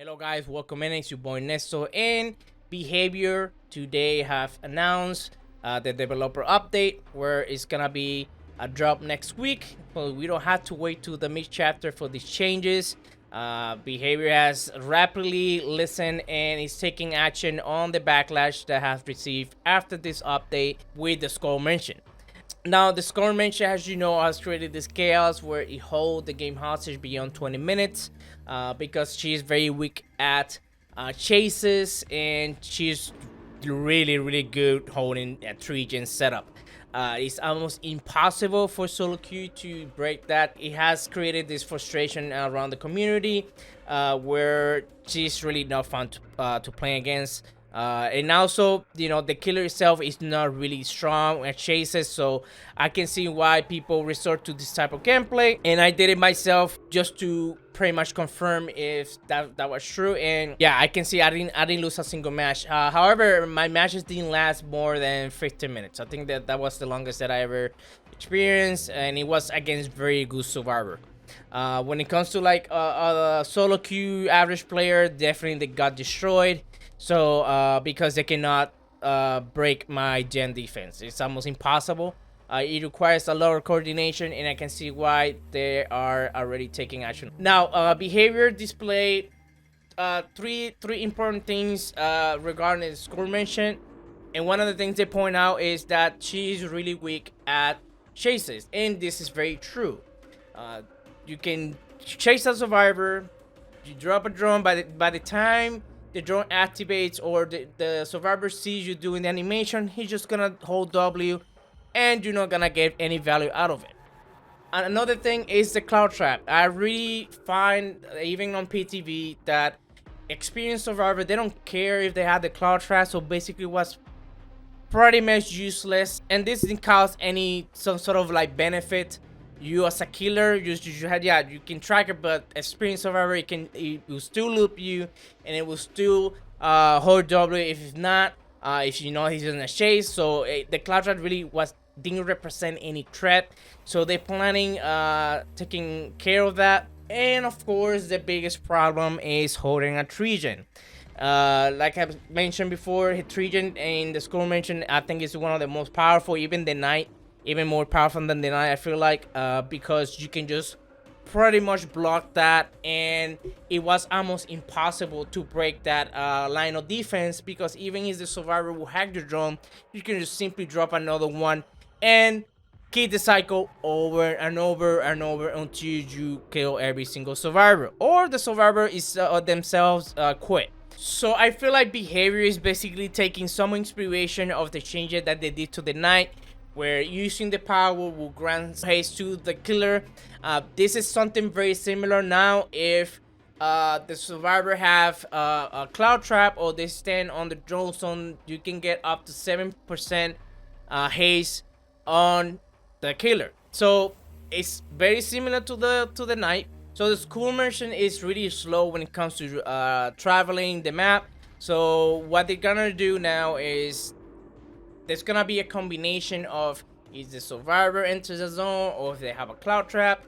Hello guys, welcome in. It's your boy Nesto and BHVR today have announced the developer update where it's gonna be a drop next week. But we don't have to wait to the mid chapter for these changes. BHVR has rapidly listened and is taking action on the backlash that has received after this update with the score mention. Now, the score mention, as you know, has created this chaos where it holds the game hostage beyond 20 minutes because she is very weak at chases and she's really good holding a 3-gen setup. It's almost impossible for solo queue to break that. It has created this frustration around the community where she's really not fun to play against. And also, the killer itself is not really strong at chases, so I can see why people resort to this type of gameplay. And I did it myself just to pretty much confirm if that was true. And yeah, I can see I didn't lose a single match. However, my matches didn't last more than 15 minutes. I think that was the longest that I ever experienced, and it was against very good survivor. When it comes to like a solo queue average player, definitely they got destroyed. So because they cannot break my gen defense, it's almost impossible. It requires a lot of coordination, and I can see why they are already taking action. Now, behavior display three important things regarding the score mention, and one of the things they point out is that she is really weak at chases, and this is very true. You can chase a survivor, you drop a drone, by the time the drone activates or the survivor sees you doing the animation, he's just gonna hold W and you're not gonna get any value out of it. And another thing is the cloud trap. I really find, even on PTV, that experienced survivor, they don't care if they have the cloud trap, so basically what's pretty much useless, and this didn't cause some sort of like benefit. You as a killer, you can track it, but experienced survivor, it will still loop you, and it will still hold W if it's not, if you know he's in a chase. So the cloud trap really didn't represent any threat. So they're planning taking care of that. And of course, the biggest problem is holding a 3-gen. Like I mentioned before, 3-gen in the score mention, I think is one of the most powerful, even more powerful than the Night, I feel like, because you can just pretty much block that, and it was almost impossible to break that line of defense, because even if the survivor will hack the drone, you can just simply drop another one and keep the cycle over and over and over until you kill every single survivor, or the survivor is themselves quit. So I feel like behavior is basically taking some inspiration of the changes that they did to the Night, where using the power will grant haste to the killer. This is something very similar now. If the survivor have a cloud trap or they stand on the drone zone, you can get up to 7% haste on the killer. So it's very similar to the Night. So the school merchant is really slow when it comes to traveling the map. So what they're gonna do now is there's gonna be a combination of if the survivor enters the zone or if they have a cloud trap.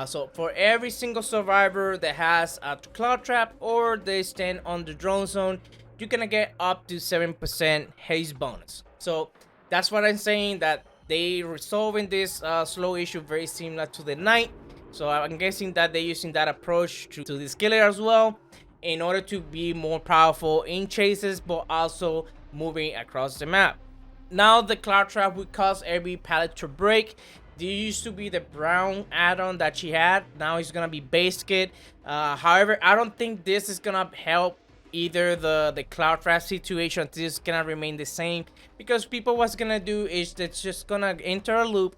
So for every single survivor that has a cloud trap or they stand on the drone zone, you're gonna get up to 7% haste bonus. So that's what I'm saying, that they resolving this slow issue very similar to the Night. So I'm guessing that they're using that approach to this killer as well, in order to be more powerful in chases but also moving across the map. Now the cloud trap will cause every pallet to break. There used to be the brown add-on that she had. Now it's gonna be base kit. However, I don't think this is gonna help either the cloud trap situation. This is gonna remain the same, because people what's gonna do is they're just gonna enter a loop,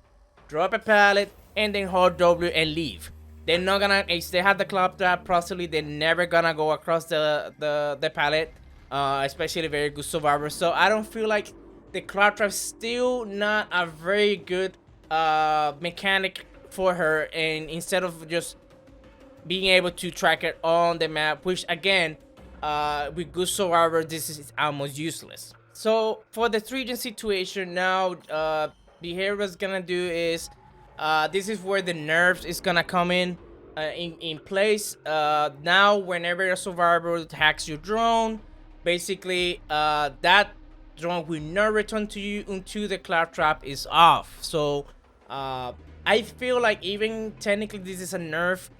drop a pallet, and then hold W and leave. They're not gonna, if they have the cloud trap properly, they're never gonna go across the pallet, especially very good survivors. So I don't feel like the cloud trap still not a very good mechanic for her, and instead of just being able to track it on the map, which again, with good survivor, this is almost useless. So for the 3-gen situation now, behavior is gonna do is this is where the nerfs is gonna come in. in place. Now, whenever a survivor hacks your drone, basically that drone will not return to you until the cloud trap is off. So I feel like even technically this is a nerf.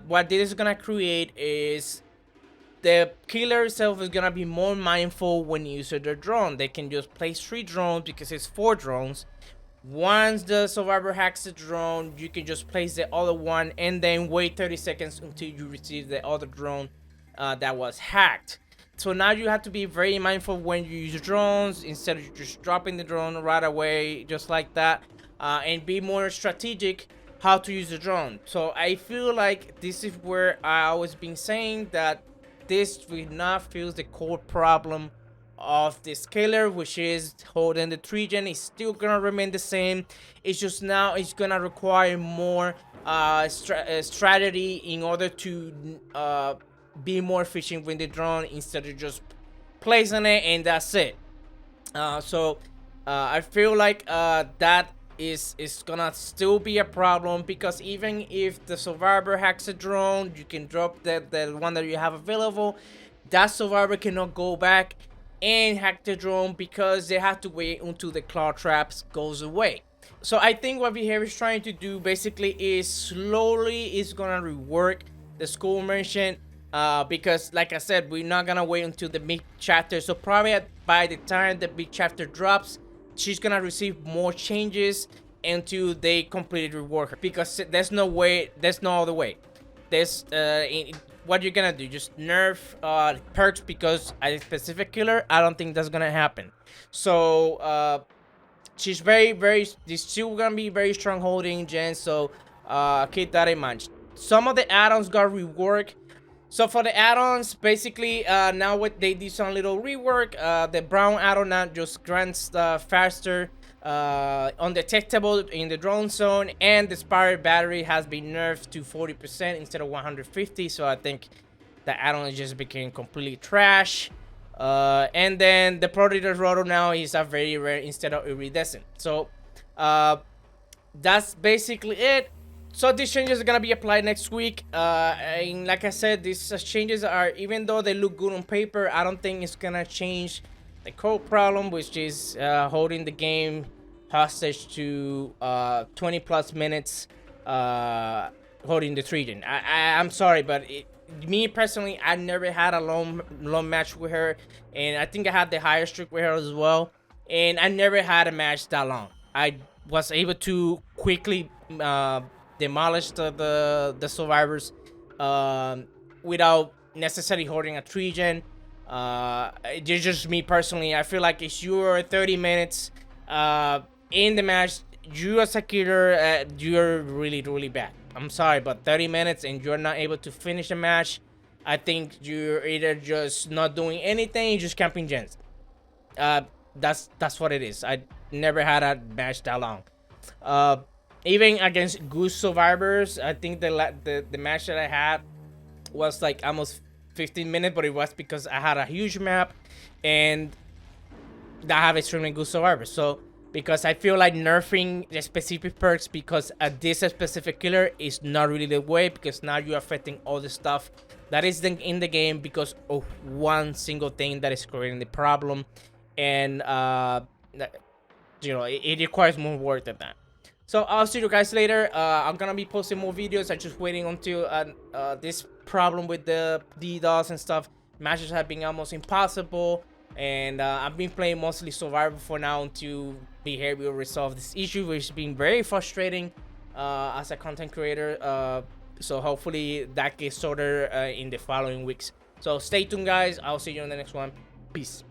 What this is gonna create is the killer itself is gonna be more mindful when using their drone. They can just place 3 drones because it's 4 drones. Once the survivor hacks the drone, you can just place the other one and then wait 30 seconds until you receive the other drone that was hacked. So now you have to be very mindful when you use drones instead of just dropping the drone right away just like that, and be more strategic how to use the drone. So I feel like this is where I always been saying that this will not fix the core problem of this killer, which is holding the 3 gen. Is still gonna remain the same. It's just now it's gonna require more strategy in order to be more efficient with the drone instead of just placing it and that's it. So I feel like that is gonna still be a problem, because even if the survivor hacks a drone, you can drop the one that you have available. That survivor cannot go back and hack the drone because they have to wait until the cloud traps goes away. So I think what BHVR is trying to do basically is slowly is gonna rework the school merchant, because like I said, we're not gonna wait until the big chapter. So probably by the time the big chapter drops, she's gonna receive more changes until they completely rework her, because there's no way, there's no other way. There's what you're gonna do, just nerf perks because a specific killer? I don't think that's gonna happen. So she's she's still gonna be very strong holding gen, so keep that in mind. Some of the add-ons got reworked. So for the add-ons, basically now what they did some little rework. The brown add-on now just grants faster undetectable in the drone zone, and the Spirit battery has been nerfed to 40% instead of 150. So I think the add-on just became completely trash. And then the Predator rotor now is a very rare instead of iridescent. So that's basically it. So these changes are gonna be applied next week. And like I said, these changes are, even though they look good on paper, I don't think it's gonna change the core problem, which is holding the game hostage to 20 plus minutes, holding the 3 gen. I'm sorry, but me personally, I never had a long match with her, and I think I had the higher streak with her as well, and I never had a match that long. I was able to quickly demolish the survivors without necessarily holding a 3 gen. It's just me personally. I feel like if you're 30 minutes in the match, you as a killer, you're really bad. I'm sorry, but 30 minutes and you're not able to finish a match, I think you're either just not doing anything, you're just camping gens. That's what it is. I never had a match that long. Even against Goose survivors, I think the match that I had was like almost 15 minutes, but it was because I had a huge map and I have extremely good survivors. So because I feel like nerfing the specific perks because this specific killer is not really the way, because now you're affecting all the stuff that is in the game because of one single thing that is creating the problem, and you know, it requires more work than that. So I'll see you guys later. I'm gonna be posting more videos. I'm just waiting until this problem with the DDoS and stuff. Matches have been almost impossible, and I've been playing mostly survival for now until BHVR will resolve this issue, which has been very frustrating as a content creator. So hopefully that gets sorted in the following weeks. So stay tuned, guys. I'll see you in the next one. Peace.